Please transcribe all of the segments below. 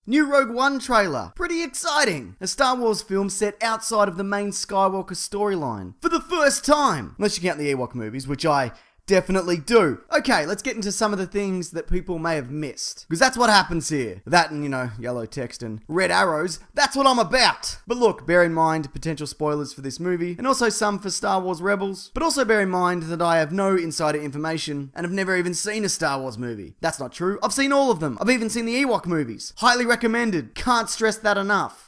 New Rogue One trailer. Pretty exciting. A Star Wars film set outside of the main Skywalker storyline. For the first time. Unless you count the Ewok movies, which I definitely do. Okay, let's get into some of the things that people may have missed. Because that's what happens here. That and, yellow text and red arrows. That's what I'm about. But look, bear in mind potential spoilers for this movie, and also some for Star Wars Rebels. But also bear in mind that I have no insider information and have never even seen a Star Wars movie. That's not true. I've seen all of them. I've even seen the Ewok movies. Highly recommended. Can't stress that enough.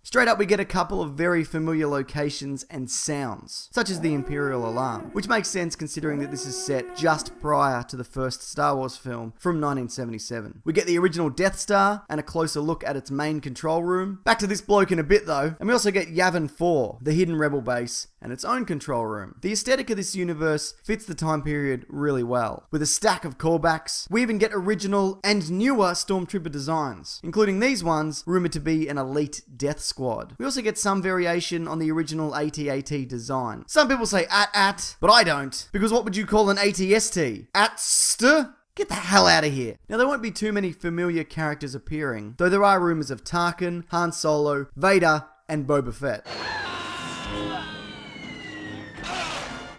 Straight up, we get a couple of very familiar locations and sounds, such as the Imperial Alarm, which makes sense considering that this is set just prior to the first Star Wars film from 1977. We get the original Death Star and a closer look at its main control room. Back to this bloke in a bit though, and we also get Yavin 4, the hidden rebel base, and its own control room. The aesthetic of this universe fits the time period really well, with a stack of callbacks. We even get original and newer Stormtrooper designs, including these ones rumored to be an elite Death Squad. We also get some variation on the original AT-AT design. Some people say AT-AT, but I don't, because what would you call an AT-ST? AT-ST? Get the hell out of here. Now, there won't be too many familiar characters appearing, though there are rumors of Tarkin, Han Solo, Vader, and Boba Fett.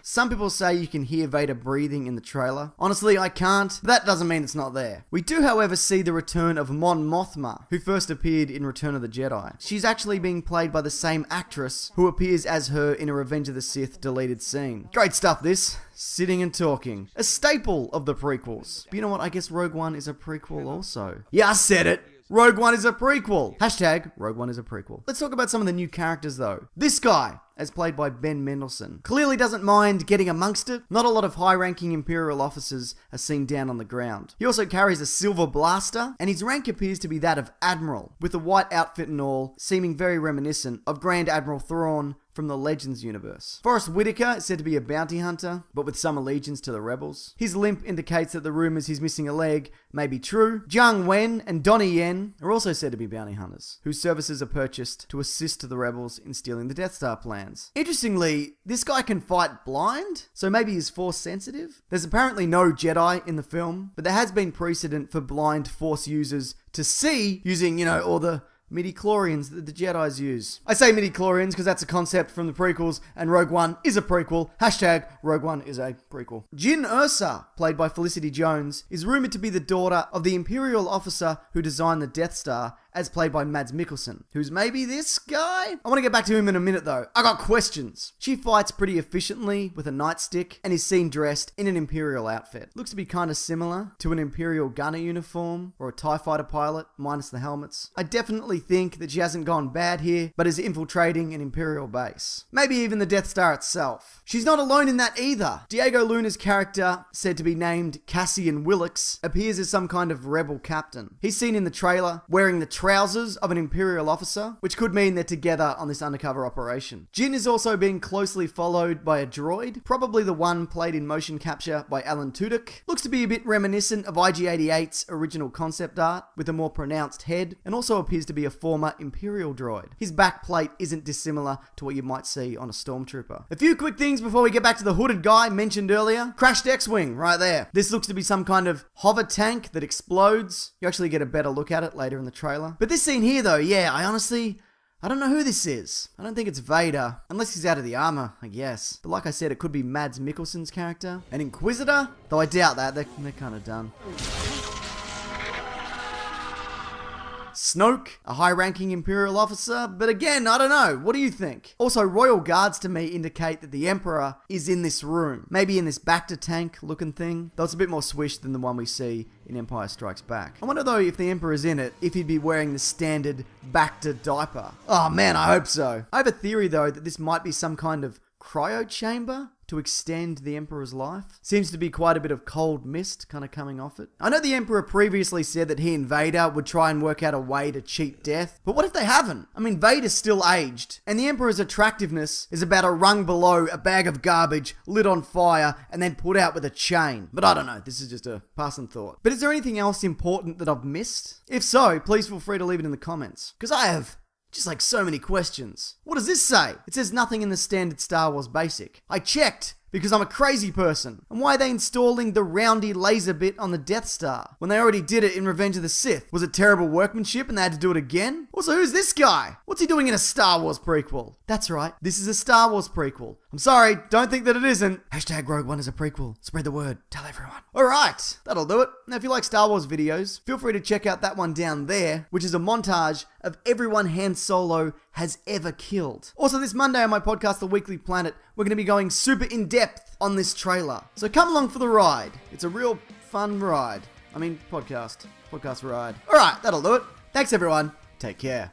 Some people say you can hear Vader breathing in the trailer. Honestly, I can't. But that doesn't mean it's not there. We do, however, see the return of Mon Mothma, who first appeared in Return of the Jedi. She's actually being played by the same actress who appears as her in a Revenge of the Sith deleted scene. Great stuff, this. Sitting and talking. A staple of the prequels. But you know what? I guess Rogue One is a prequel also. Yeah, I said it. Rogue One is a prequel. Hashtag Rogue One is a prequel. Let's talk about some of the new characters though. This guy, as played by Ben Mendelsohn, clearly doesn't mind getting amongst it. Not a lot of high-ranking Imperial officers are seen down on the ground. He also carries a silver blaster, and his rank appears to be that of Admiral, with a white outfit and all, seeming very reminiscent of Grand Admiral Thrawn from the Legends universe. Forrest Whitaker is said to be a bounty hunter, but with some allegiance to the rebels. His limp indicates that the rumors he's missing a leg may be true. Jiang Wen and Donnie Yen are also said to be bounty hunters, whose services are purchased to assist the rebels in stealing the Death Star plans. Interestingly, this guy can fight blind, so maybe he's Force sensitive. There's apparently no Jedi in the film, but there has been precedent for blind Force users to see using, all the midi-chlorians that the Jedis use. I say midi-chlorians because that's a concept from the prequels, and Rogue One is a prequel. Hashtag Rogue One is a prequel. Jyn Erso, played by Felicity Jones, is rumored to be the daughter of the Imperial officer who designed the Death Star, as played by Mads Mikkelsen, who's maybe this guy? I want to get back to him in a minute though. I got questions. She fights pretty efficiently with a nightstick and is seen dressed in an Imperial outfit. Looks to be kind of similar to an Imperial gunner uniform or a TIE fighter pilot, minus the helmets. I definitely think that she hasn't gone bad here, but is infiltrating an Imperial base. Maybe even the Death Star itself. She's not alone in that either. Diego Luna's character, said to be named Cassian Willix, appears as some kind of rebel captain. He's seen in the trailer wearing the trousers of an Imperial officer, which could mean they're together on this undercover operation. Jyn is also being closely followed by a droid, probably the one played in motion capture by Alan Tudyk. Looks to be a bit reminiscent of IG-88's original concept art, with a more pronounced head, and also appears to be a former Imperial droid. His backplate isn't dissimilar to what you might see on a Stormtrooper. A few quick things before we get back to the hooded guy mentioned earlier. Crashed X-Wing, right there. This looks to be some kind of hover tank that explodes. You actually get a better look at it later in the trailer. But this scene here though, I don't know who this is. I don't think it's Vader, unless he's out of the armor, I guess. But like I said, it could be Mads Mikkelsen's character. An Inquisitor? Though I doubt that, they're kind of done. Snoke, a high-ranking Imperial officer, but again, I don't know. What do you think? Also, Royal Guards to me indicate that the Emperor is in this room. Maybe in this Bacta tank looking thing, though it's a bit more swish than the one we see in Empire Strikes Back. I wonder though if the Emperor's in it, if he'd be wearing the standard Bacta diaper. Oh man, I hope so. I have a theory though that this might be some kind of cryo chamber to extend the Emperor's life. Seems to be quite a bit of cold mist kind of coming off it. I know the Emperor previously said that he and Vader would try and work out a way to cheat death, but what if they haven't? I mean, Vader's still aged, and the Emperor's attractiveness is about a rung below a bag of garbage lit on fire and then put out with a chain. But I don't know, this is just a passing thought. But is there anything else important that I've missed? If so, please feel free to leave it in the comments, because I have just like so many questions. What does this say? It says nothing in the standard Star Wars basic. I checked, because I'm a crazy person. And why are they installing the roundy laser bit on the Death Star when they already did it in Revenge of the Sith? Was it terrible workmanship and they had to do it again? Also, who's this guy? What's he doing in a Star Wars prequel? That's right, this is a Star Wars prequel. I'm sorry, don't think that it isn't. Hashtag Rogue One is a prequel. Spread the word. Tell everyone. Alright, that'll do it. Now, if you like Star Wars videos, feel free to check out that one down there, which is a montage of everyone Han Solo has ever killed. Also, this Monday on my podcast, The Weekly Planet, we're going to be going super in-depth on this trailer. So come along for the ride. It's a real fun ride. I mean, podcast ride. Alright, that'll do it. Thanks everyone. Take care.